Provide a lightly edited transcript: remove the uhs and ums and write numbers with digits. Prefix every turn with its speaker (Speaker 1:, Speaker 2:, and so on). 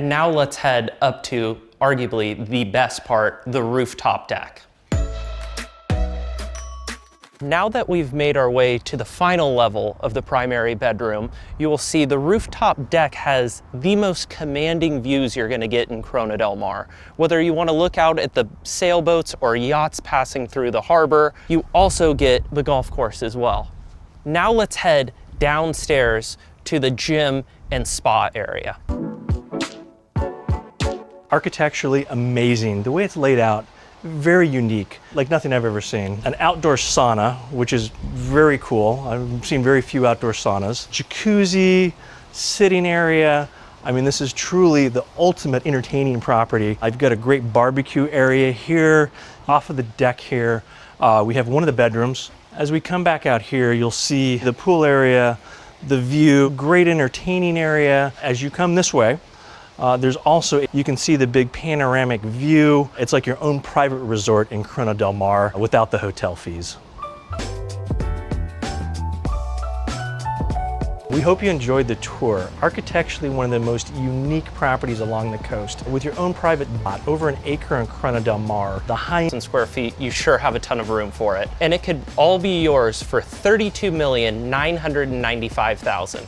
Speaker 1: And now let's head up to arguably the best part, the rooftop deck. Now that we've made our way to the final level of the primary bedroom, you will see the rooftop deck has the most commanding views you're going to get in Corona del Mar. Whether you want to look out at the sailboats or yachts passing through the harbor, you also get the golf course as well. Now let's head downstairs to the gym and spa area.
Speaker 2: Architecturally amazing. The way it's laid out, very unique, like nothing I've ever seen. An outdoor sauna, which is very cool. I've seen very few outdoor saunas. Jacuzzi, sitting area. I mean, this is truly the ultimate entertaining property. I've got a great barbecue area here. Off of the deck here, we have one of the bedrooms. As we come back out here, you'll see the pool area, the view, great entertaining area. As you come this way, there's also, you can see the big panoramic view. It's like your own private resort in Corona del Mar without the hotel fees. We hope you enjoyed the tour. Architecturally, one of the most unique properties along the coast. With your own private lot, over an acre in Corona del Mar, the high-end
Speaker 1: square feet, you sure have a ton of room for it. And it could all be yours for $32,995,000.